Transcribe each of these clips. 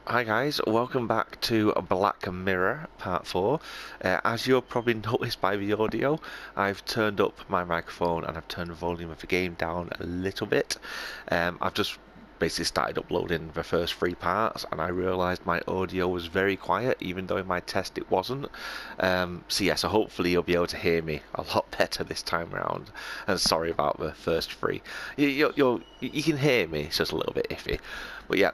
Hi guys, welcome back to Black Mirror Part 4. As you'll probably noticed by the audio, I've turned up my microphone and I've turned the volume of the game down a little bit. I've just basically started uploading the first 3 parts and I realised my audio was very quiet, even though in my test it wasn't. So hopefully you'll be able to hear me a lot better this time around. And sorry about the first 3. You can hear me, it's just a little bit iffy. But yeah,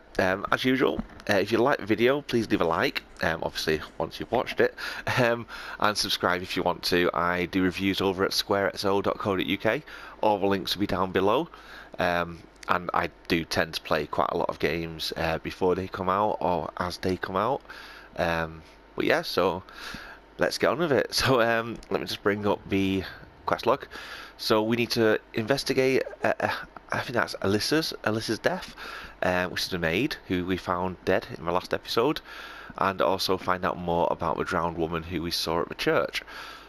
as usual, if you like the video, please leave a like, obviously once you've watched it, and subscribe if you want to. I do reviews over at squarexo.co.uk. All the links will be down below. And I do tend to play quite a lot of games before they come out or as they come out. But yeah, so let's get on with it. So let me just bring up the quest log. So we need to investigate, I think that's Alyssa's death, which is the maid who we found dead in the last episode, and also find out more about the drowned woman who we saw at the church.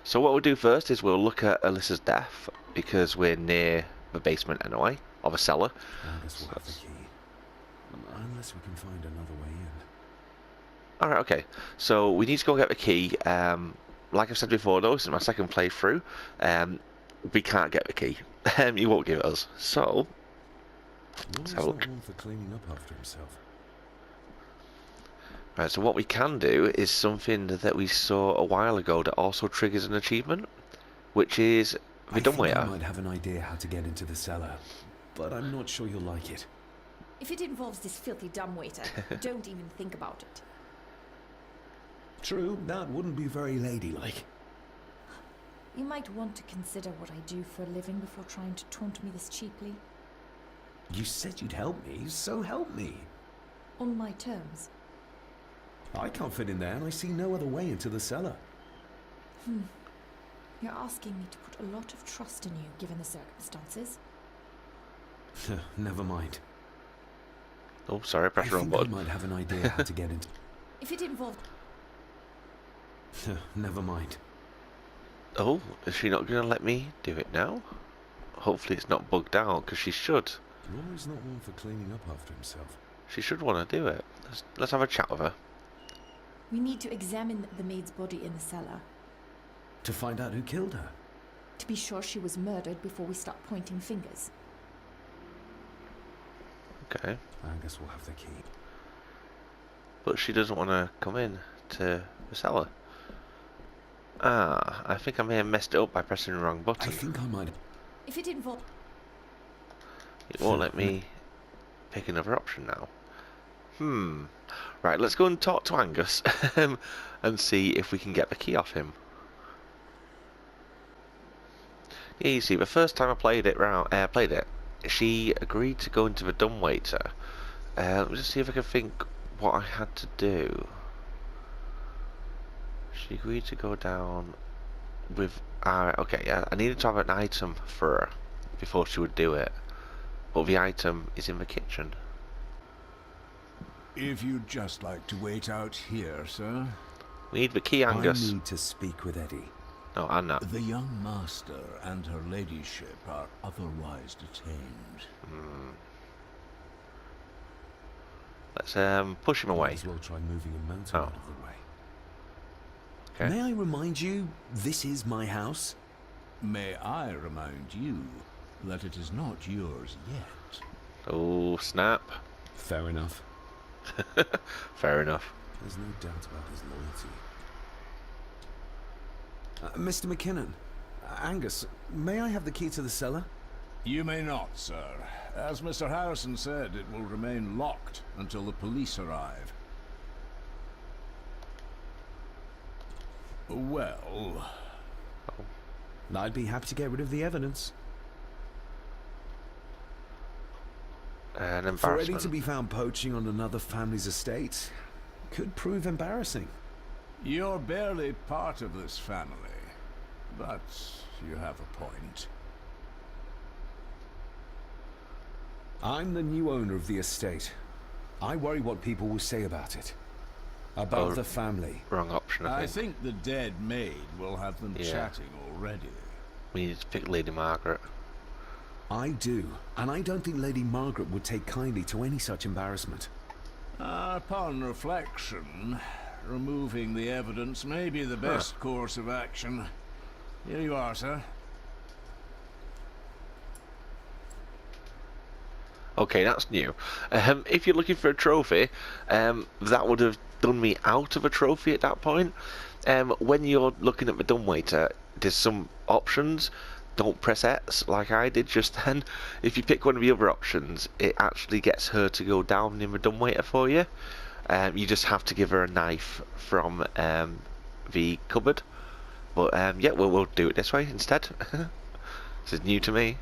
So what we'll do first is we'll look at Alyssa's death, because we're near the basement anyway, of a cellar. I guess we'll have the key. Unless we can find another way in. Alright, okay. So we need to go get the key. Like I've said before though, this is my second playthrough. We can't get the key. He won't give it us. So let's have a look. One for cleaning up after himself. Right, so what we can do is something that we saw a while ago that also triggers an achievement, which is the dumbwaiter. I might have an idea how to get into the cellar, but I'm not sure you'll like it. If it involves this filthy dumbwaiter, don't even think about it. True, that wouldn't be very ladylike. You might want to consider what I do for a living before trying to taunt me this cheaply. You said you'd help me, so help me. On my terms. I can't fit in there, and I see no other way into the cellar. You're asking me to put a lot of trust in you, given the circumstances. Never mind. Oh, sorry, press the wrong button. I might have an idea how to get into... If it involved... Never mind. Oh, is she not going to let me do it now? Hopefully it's not bugged out, because she should. Rory's not one for cleaning up after himself. She should want to do it. Let's have a chat with her. We need to examine the maid's body in the cellar. To find out who killed her. To be sure she was murdered before we start pointing fingers. Okay. I guess we'll have the key. But she doesn't want to come in to the cellar. Ah, I think I may have messed it up by pressing the wrong button. I think I might... If it involved... It won't let me pick another option now. Right, let's go and talk to Angus and see if we can get the key off him. Yeah, you see, the first time I played it, she agreed to go into the dumbwaiter. Let me just see if I can think what I had to do. She agreed to go down with... okay, yeah, I needed to have an item for her before she would do it. But the item is in the kitchen. If you'd just like to wait out here, sir. We need the key, Angus. I need to speak with Eddie. No, Anna. The young master and her ladyship are otherwise detained. Let's push him away. Might as well try moving a mountain out of the way. Okay. May I remind you, this is my house? May I remind you that it is not yours yet. Oh, snap. Fair enough. Fair enough. There's no doubt about his loyalty. Mr. McKinnon, Angus, may I have the key to the cellar? You may not, sir. As Mr. Harrison said, it will remain locked until the police arrive. Well... I'd be happy to get rid of the evidence. An For embarrassment. Eddie to be found poaching on another family's estate could prove embarrassing. You're barely part of this family, but you have a point. I'm the new owner of the estate. I worry what people will say about it. About the family. Wrong option, I I think. think the dead maid will have them chatting already. We need to pick Lady Margaret. I do, and I don't think Lady Margaret would take kindly to any such embarrassment. Upon reflection, removing the evidence may be the best course of action. Here you are, sir. Okay, that's new. If you're looking for a trophy, that would have done me out of a trophy at that point. When you're looking at the dumbwaiter, there's some options. Don't press X like I did just then. If you pick one of the other options, it actually gets her to go down in the dumbwaiter for you. You just have to give her a knife from the cupboard. But yeah, we'll do it this way instead. This is new to me.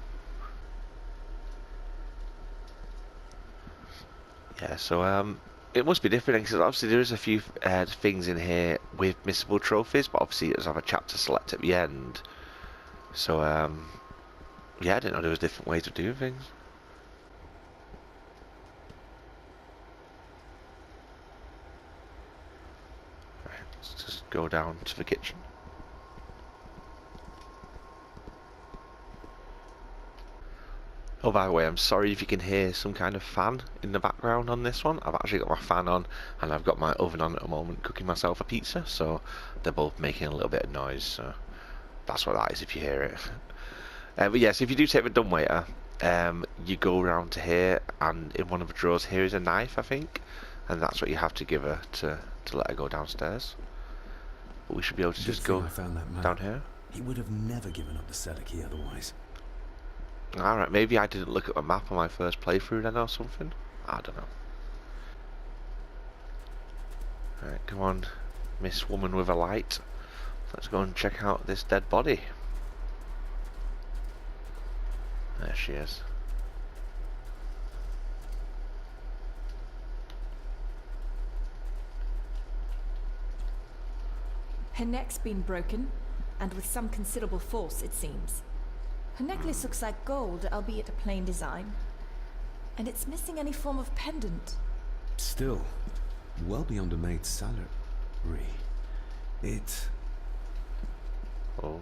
Yeah, so it must be different because obviously there is a few things in here with missable trophies, but obviously it does have a chapter select at the end. So yeah, I didn't know there was different ways of doing things. Right, let's just go down to the kitchen. Oh, by the way, I'm sorry if you can hear some kind of fan in the background on this one. I've actually got my fan on and I've got my oven on at the moment cooking myself a pizza, so they're both making a little bit of noise, so that's what that is if you hear it. But yes, if you do take the dumbwaiter, you go around to here, and in one of the drawers here is a knife, I think, and that's what you have to give her to let her go downstairs. But we should be able to just go down here. He would have never given up the cellar key otherwise. Alright, maybe I didn't look at the map on my first playthrough then or something. I don't know. Alright, come on, Miss Woman with a light. Let's go and check out this dead body. There she is. Her neck's been broken, and with some considerable force, it seems. Her necklace looks like gold, albeit a plain design. And it's missing any form of pendant. Still, well beyond a maid's salary. It... Oh.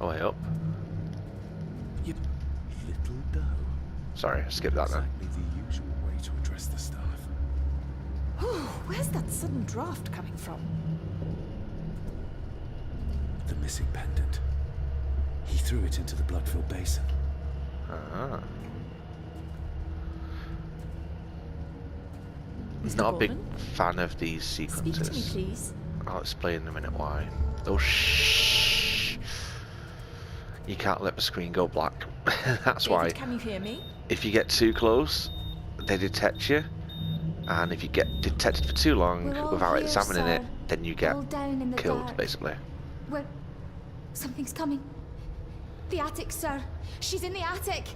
Oh, way up. You little doe. Sorry, I skipped that then. Exactly the usual way to address the staff. Where's that sudden draft coming from? The missing pendant. He threw it into the blood-filled basin. Ah. Mr. Not a big Gordon? fan of these Speak sequences. to me, please. I'll explain in a minute why. Oh, shh! You can't let the screen go black. That's David, why. can you hear me? If you get too close, they detect you. And if you get detected for too long We're all without here, examining sir. it, then you get All down in the killed, dark. basically. Where... Something's coming. The attic, sir. She's in the attic.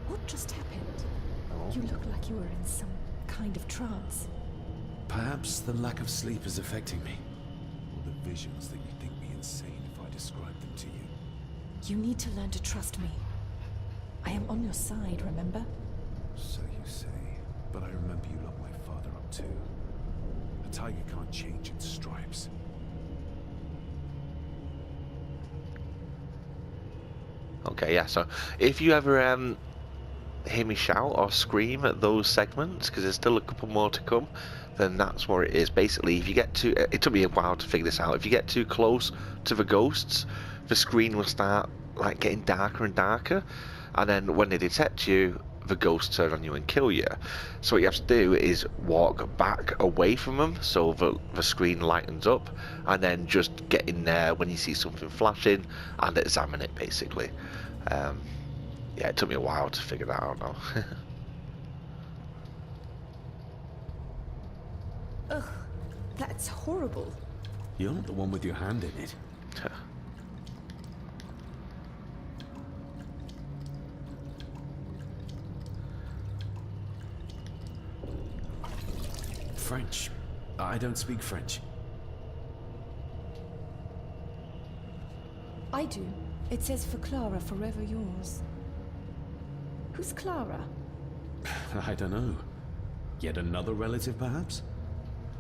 What just happened? Oh. You look like you were in some kind of trance. Perhaps the lack of sleep is affecting me. Or the visions that you think me insane if I describe them to you. You need to learn to trust me. I am on your side, remember? So you say. But I remember you locked my father up too. A tiger can't change its stripes. Okay, yeah, so if you ever hear me shout or scream at those segments, because there's still a couple more to come, then that's what it is. Basically, if you get too... It took me a while to figure this out. If you get too close to the ghosts, the screen will start like getting darker and darker, and then when they detect you, the ghosts turn on you and kill you. So what you have to do is walk back away from them so the screen lightens up, and then just get in there when you see something flashing and examine it, basically. Yeah, it took me a while to figure that out now. Ugh, that's horrible. You're not the one with your hand in it. French. I don't speak French. I do. It says for Clara, forever yours. Who's Clara? I don't know. Yet another relative, perhaps?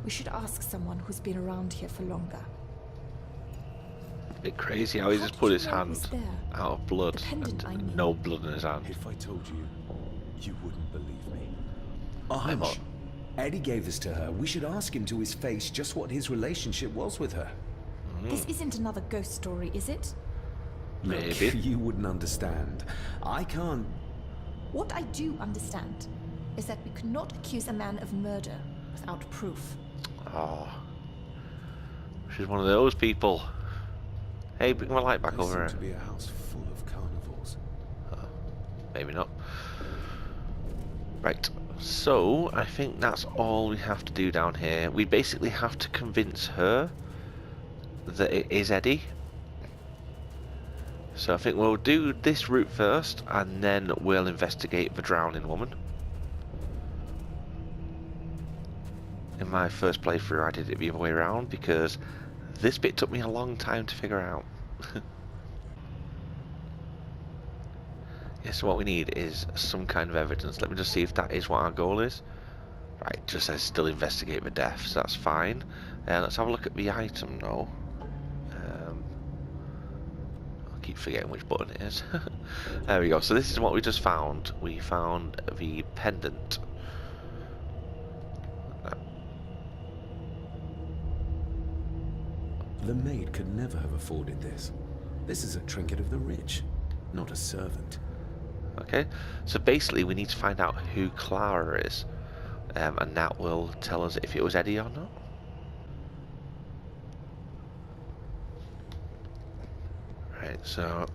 We should ask someone who's been around here for longer. Bit crazy how he How just did put you his know it was hand there? out of blood The pendant, I and mean. no blood in his hand. If I told you, you wouldn't believe me. A I'm hunch. on. Eddie gave this to her. We should ask him to his face just what his relationship was with her. This isn't another ghost story, is it? Look, Maybe. you wouldn't understand. I can't... What I do understand is that we could not accuse a man of murder without proof. Oh, she's one of those people. Hey, bring my light back There over seemed here. to be a house full of carnivores. Maybe not. Right, so I think that's all we have to do down here. We basically have to convince her that it is Eddie. So I think we'll do this route first, and then we'll investigate the drowning woman. In my first playthrough I did it the other way around, because this bit took me a long time to figure out. Yeah, so what we need is some kind of evidence. Let me just see if that is what our goal is. Right, just says still investigate the deaths, that's fine. Let's have a look at the item now. I keep forgetting which button it is. There we go, so this is what we just found. We found the pendant. The maid could never have afforded this. This is a trinket of the rich, not a servant. Okay, so basically we need to find out who Clara is. And that will tell us if it was Eddie or not. Right, so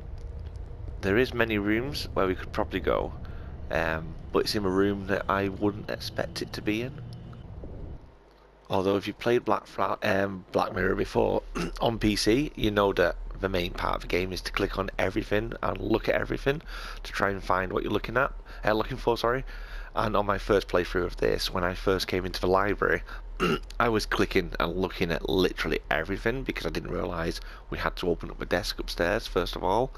there is many rooms where we could probably go, but it's in a room that I wouldn't expect it to be in. Although if you've played Black Mirror before on PC, you know that the main part of the game is to click on everything and look at everything to try and find what you're looking for, sorry. And on my first playthrough of this, when I first came into the library, I was clicking and looking at literally everything because I didn't realise we had to open up a desk upstairs first of all.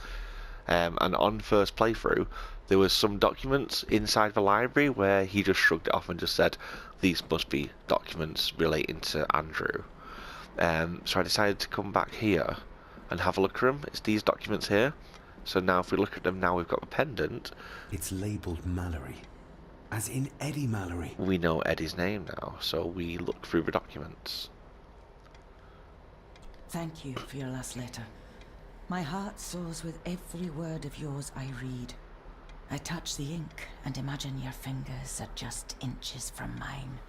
And on first playthrough, there was some documents inside the library where he just shrugged it off and just said, these must be documents relating to Andrew. So I decided to come back here and have a look at them. It's these documents here. So now if we look at them now, we've got the pendant. It's labelled Mallory. As in Eddie Mallory. We know Eddie's name now, so we look through the documents. Thank you for your last letter. My heart soars with every word of yours I read. I touch the ink and imagine your fingers are just inches from mine,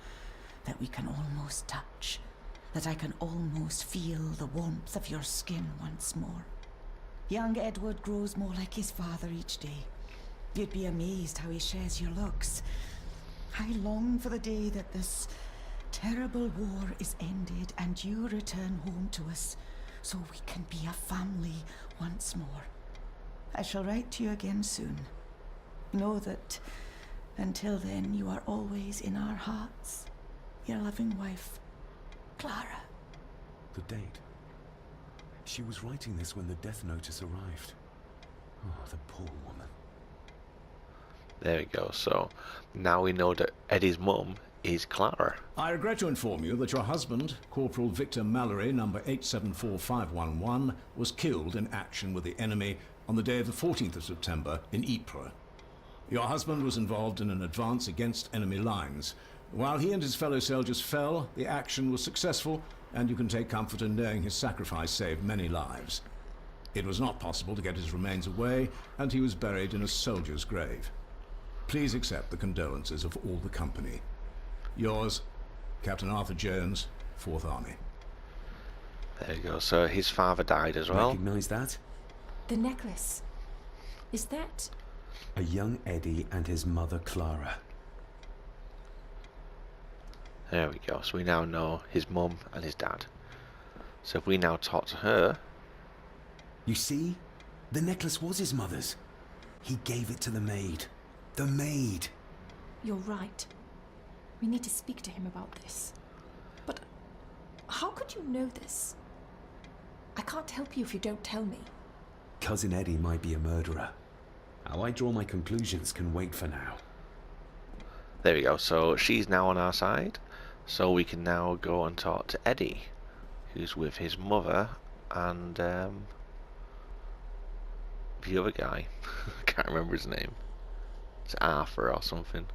that we can almost touch, that I can almost feel the warmth of your skin once more. Young Edward grows more like his father each day. You'd be amazed how he shares your looks. I long for the day that this terrible war is ended and you return home to us, so we can be a family once more. I shall write to you again soon. Know that until then you are always in our hearts. Your loving wife, Clara. The date. She was writing this when the death notice arrived. Oh, the poor woman. There we go, so now we know that Eddie's mum is Clara. I regret to inform you that your husband, Corporal Victor Mallory, number 874511, was killed in action with the enemy on the day of the 14th of September in Ypres. Your husband was involved in an advance against enemy lines. While he and his fellow soldiers fell, the action was successful, and you can take comfort in knowing his sacrifice saved many lives. It was not possible to get his remains away, and he was buried in a soldier's grave. Please accept the condolences of all the company. Yours, Captain Arthur Jones, 4th Army. There you go, so his father died as well. Recognize that? The necklace. Is that... A young Eddie and his mother Clara. There we go, so we now know his mum and his dad. So if we now talk to her... You see? The necklace was his mother's. He gave it to the maid. The maid! You're right. We need to speak to him about this. But how could you know this? I can't help you if you don't tell me. Cousin Eddie might be a murderer. How I draw my conclusions can wait for now. There we go, so she's now on our side. So we can now go and talk to Eddie, who's with his mother and the other guy. I can't remember his name. It's Arthur or something.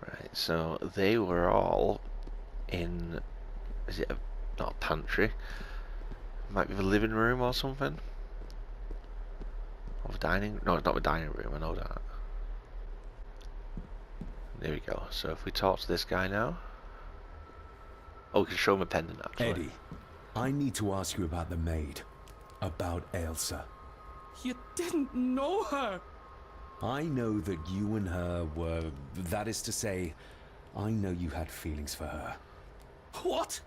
Right, so they were all in, is it not a pantry? Might be the living room or something? Or the dining, no, it's not the dining room, I know that. There we go, so if we talk to this guy now. Oh, we can show him a pendant actually. Eddie, I need to ask you about the maid. About Elsa. You didn't know her! I know that you and her were... That is to say, I know you had feelings for her. What?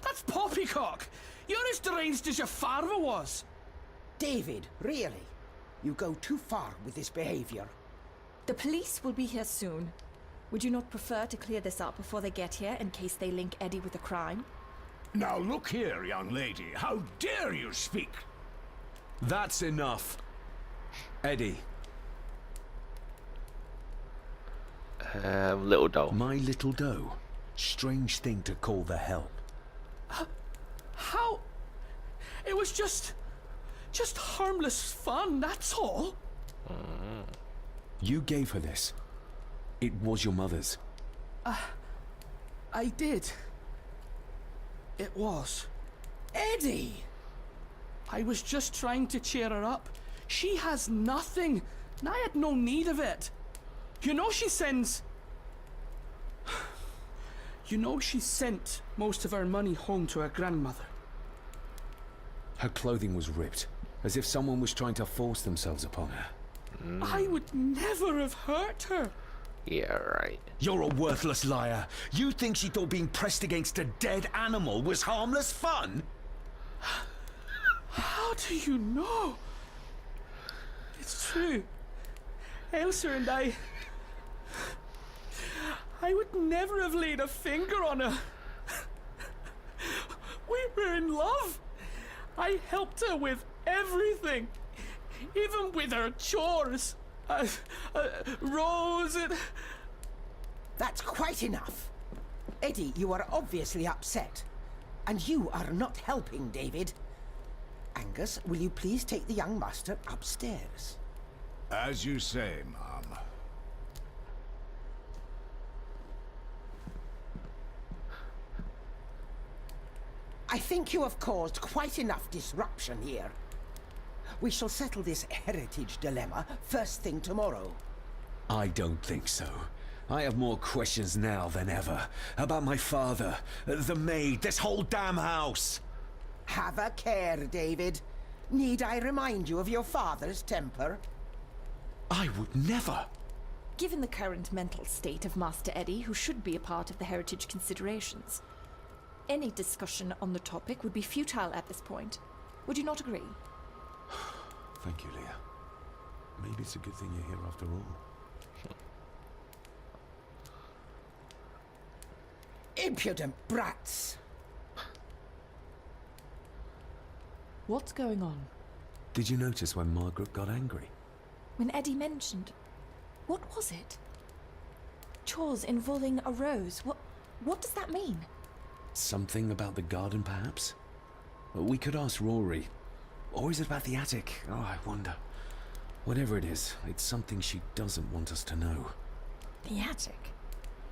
That's poppycock! You're as deranged as your father was! David, really? You go too far with this behavior. The police will be here soon. Would you not prefer to clear this up before they get here in case they link Eddie with a crime? Now look here, young lady. How dare you speak? That's enough. Eddie. Little doll. My little doe. Strange thing to call the help. How? It was just harmless fun, that's all. You gave her this. It was your mother's. I did. It was. Eddie! I was just trying to cheer her up. She has nothing, and I had no need of it. You know she sends... You know she sent most of her money home to her grandmother. Her clothing was ripped, as if someone was trying to force themselves upon her. I would never have hurt her. Yeah, right. You're a worthless liar. You think she thought being pressed against a dead animal was harmless fun? How do you know? It's true. Elsa and I would never have laid a finger on her. We were in love. I helped her with everything, even with her chores. Rose and... That's quite enough. Eddie, you are obviously upset. And you are not helping, David. Angus, will you please take the young master upstairs? As you say, Mom. I think you have caused quite enough disruption here. We shall settle this heritage dilemma first thing tomorrow. I don't think so. I have more questions now than ever. About my father, the maid, this whole damn house. Have a care, David. Need I remind you of your father's temper? I would never. Given the current mental state of Master Eddie, who should be a part of the heritage considerations, any discussion on the topic would be futile at this point. Would you not agree? Thank you, Leah. Maybe it's a good thing you're here after all. Impudent brats! What's going on? Did you notice when Margaret got angry? When Eddie mentioned... What was it? Chores involving a rose. What does that mean? Something about the garden, perhaps? We could ask Rory. Or is it about the attic? Oh, I wonder. Whatever it is, it's something she doesn't want us to know. The attic?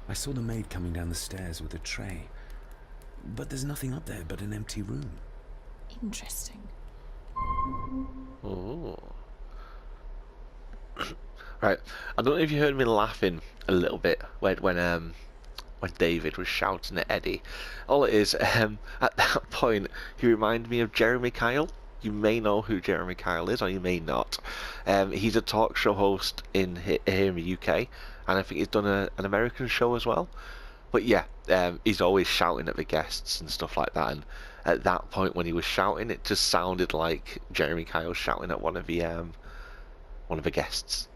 I saw the maid coming down the stairs with a tray. But there's nothing up there but an empty room. Interesting. Oh. Right. I don't know if you heard me laughing a little bit when David was shouting at Eddie. All it is, at that point, he reminded me of Jeremy Kyle. You may know who Jeremy Kyle is, or you may not. He's a talk show host here in the UK, and I think he's done an American show as well. But yeah, he's always shouting at the guests and stuff like that. And at that point, when he was shouting, it just sounded like Jeremy Kyle shouting at one of the guests.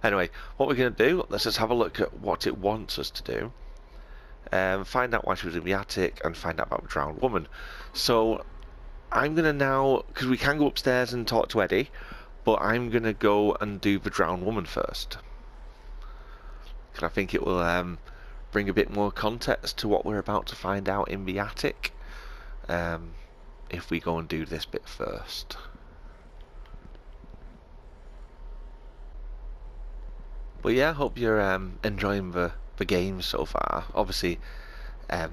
Anyway, what we're going to do, let's just have a look at what it wants us to do. Find out why she was in the attic and find out about the drowned woman. So I'm going to now, because we can go upstairs and talk to Eddie, but I'm going to go and do the drowned woman first. Because I think it will bring a bit more context to what we're about to find out in the attic. if we go and do this bit first. But yeah, I hope you're enjoying the game so far. Obviously, it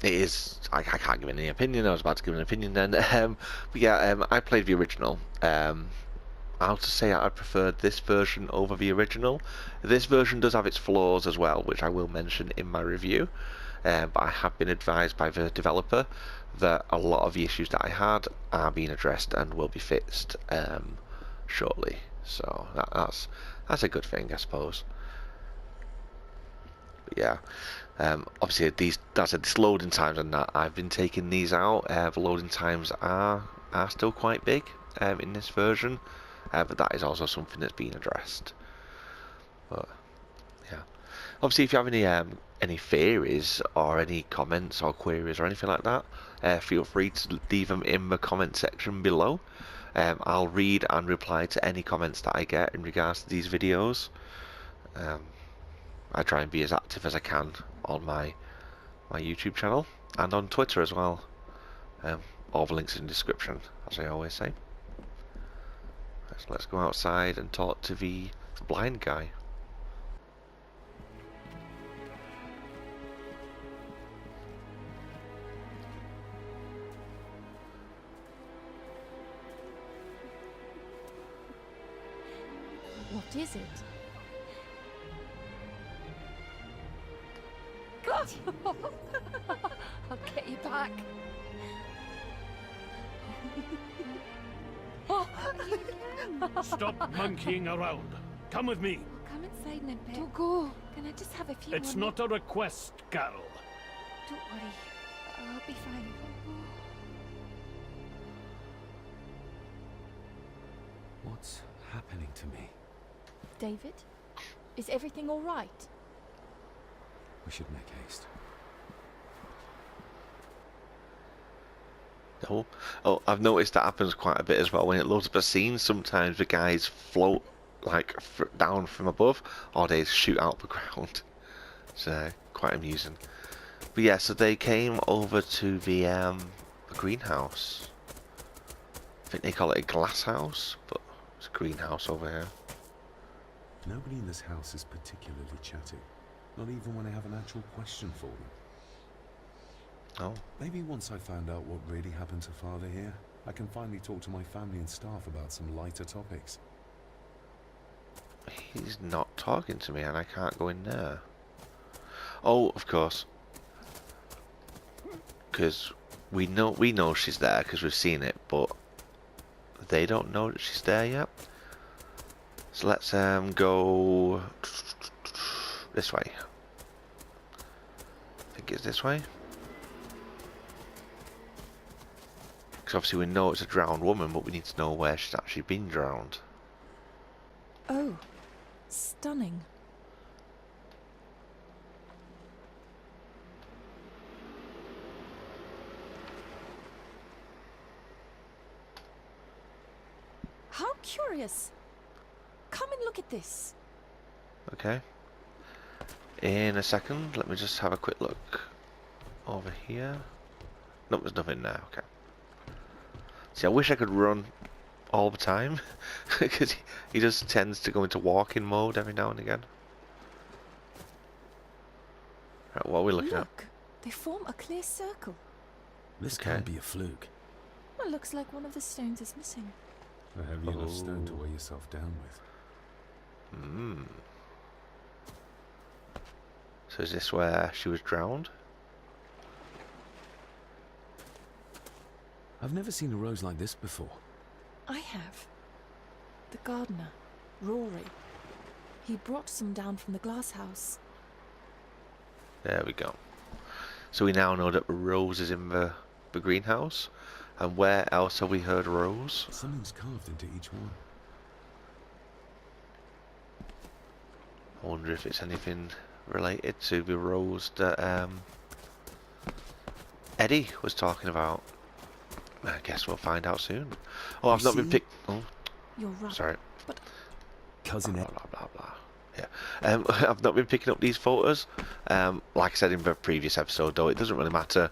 is. I can't give any opinion. I was about to give an opinion then. But yeah, I played the original. I'll just say I preferred this version over the original. This version does have its flaws as well, which I will mention in my review. But I have been advised by the developer that a lot of the issues that I had are being addressed and will be fixed shortly. So that's a good thing, I suppose. But yeah, obviously these loading times and that I've been taking these out. The loading times are still quite big in this version, but that is also something that's being addressed. But yeah, obviously if you have any theories or any comments or queries or anything like that, feel free to leave them in the comment section below. I'll read and reply to any comments that I get in regards to these videos. I try and be as active as I can on my YouTube channel and on Twitter as well. All the links in the description, as I always say. So let's go outside and talk to the blind guy. What is it? I'll get you back. Stop monkeying around. Come with me. Come inside in a bit. Don't go. Can I just have a few It's more not a request, Carol. Don't worry. I'll be fine. What's happening to me? David? Is everything all right? We should make haste. Oh, I've noticed that happens quite a bit as well. When it loads up a scene, sometimes the guys float like down from above, or they shoot out the ground. It's quite amusing. But yeah, so they came over to the greenhouse. I think they call it a glass house, but it's a greenhouse over here. Nobody in this house is particularly chatty. Not even when I have an actual question for them. Oh. Maybe once I found out what really happened to Father here, I can finally talk to my family and staff about some lighter topics. He's not talking to me and I can't go in there. Oh, of course. Because we know she's there because we've seen it, but they don't know that she's there yet. So let's go this way. I think it's this way. Because obviously we know it's a drowned woman, but we need to know where she's actually been drowned. Oh, stunning. How curious. Come and look at this. Okay. In a second, let me just have a quick look over here. No, there's nothing there. Okay. See, I wish I could run all the time, because he just tends to go into walking mode every now and again. Right, what are we looking at? Look, they form a clear circle. This Okay. can't be a fluke. Well, looks like one of the stones is missing. A heavy enough stone to Oh. weigh yourself down with. Hmm. So is this where she was drowned? I've never seen a rose like this before. I have. The gardener, Rory. He brought some down from the glass house. There we go. So we now know that Rose is in the greenhouse. And where else have we heard Rose? Something's carved into each one. I wonder if it's anything related to the Rose that Eddie was talking about. I guess we'll find out soon. Oh, I've not been picked. Oh, You're right. sorry. But Cousin Blah Ed. blah blah blah. Yeah. I've not been picking up these photos. Like I said in the previous episode, though, it doesn't really matter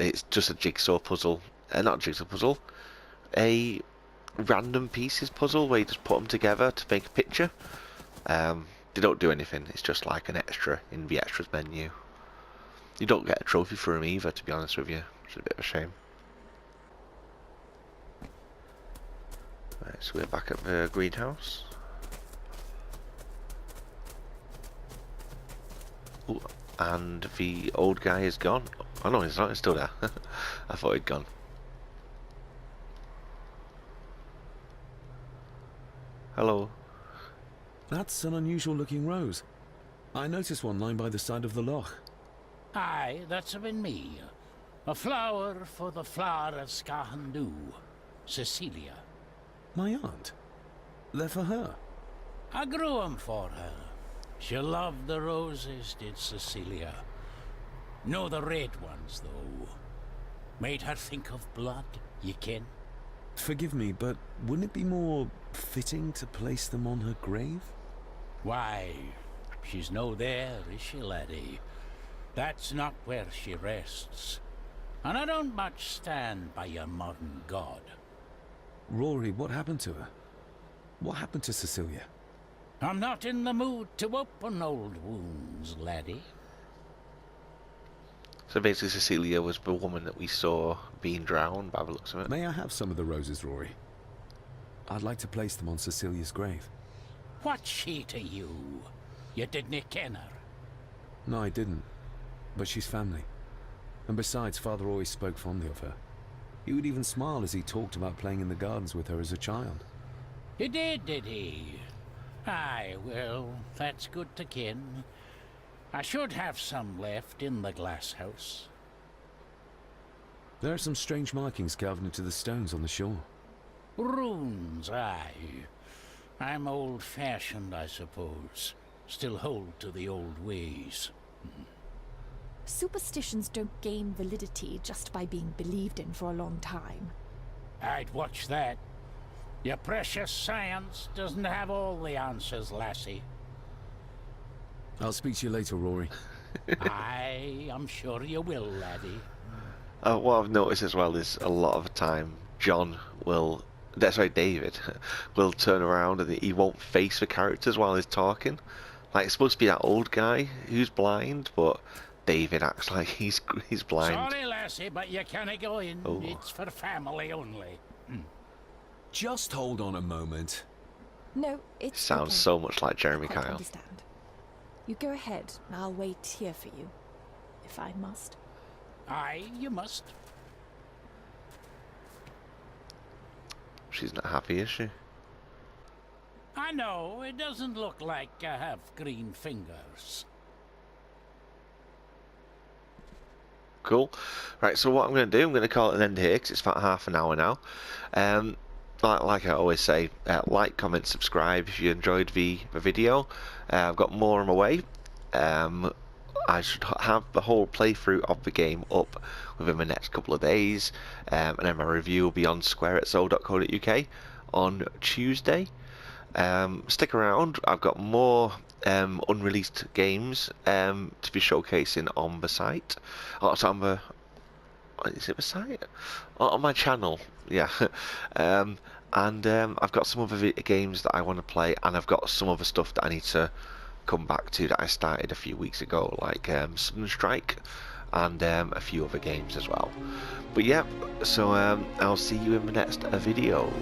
It's just a jigsaw puzzle. Not a jigsaw puzzle. A random pieces puzzle where you just put them together to make a picture. They don't do anything. It's just like an extra in the extras menu. You don't get a trophy for them either, to be honest with you. It's a bit of a shame. Right, so we're back at the greenhouse. Ooh, and the old guy is gone. Oh no, he's not. He's still there. I thought he'd gone. Hello. That's an unusual looking rose. I noticed one lying by the side of the loch. Aye, that's been me. A flower for the flower of Skahandu, Cecilia. My aunt? They're for her. I grew 'em for her. She loved the roses, did Cecilia. No the red ones, though. Made her think of blood, ye ken. Forgive me, but wouldn't it be more fitting to place them on her grave? Why, she's no there, is she, laddie? That's not where she rests. And I don't much stand by your modern god. Rory, what happened to her? What happened to Cecilia? I'm not in the mood to open old wounds, laddie. So basically Cecilia was the woman that we saw being drowned by the looks of it. May I have some of the roses, Rory? I'd like to place them on Cecilia's grave. What's she to you? You didn't ken her. No, I didn't. But she's family. And besides, Father always spoke fondly of her. He would even smile as he talked about playing in the gardens with her as a child. He did he? Aye, well, that's good to ken. I should have some left in the glass house. There are some strange markings carved into the stones on the shore. Runes, aye. I'm old-fashioned, I suppose. Still hold to the old ways. Superstitions don't gain validity just by being believed in for a long time. I'd watch that. Your precious science doesn't have all the answers, lassie. I'll speak to you later, Rory. Aye, I'm sure you will, laddie. What I've noticed as well is a lot of the time David will turn around and he won't face the characters while he's talking. Like, it's supposed to be that old guy who's blind, but David acts like he's blind. Sorry, lassie, but you can't go in. Oh. It's for family only. Just hold on a moment. No, it's Sounds okay. so much like Jeremy I quite Kyle. understand. You go ahead, and I'll wait here for you, if I must. Aye, you must. She's not happy, is she? I know, it doesn't look like I have green fingers. Cool. Right, so what I'm going to do, I'm going to call it an end here because it's about half an hour now. Like I always say, like, comment, subscribe if you enjoyed the video. I've got more on my way. I should have the whole playthrough of the game up within the next couple of days, and then my review will be on squareatsoul.co.uk on Tuesday. Stick around, I've got more unreleased games to be showcasing on the site. Oh, it's on the... Is it the site? Oh, on my channel, yeah. And I've got some other games that I want to play, and I've got some other stuff that I need to come back to that I started a few weeks ago, like Sudden Strike and a few other games as well. But yeah, so I'll see you in the next video.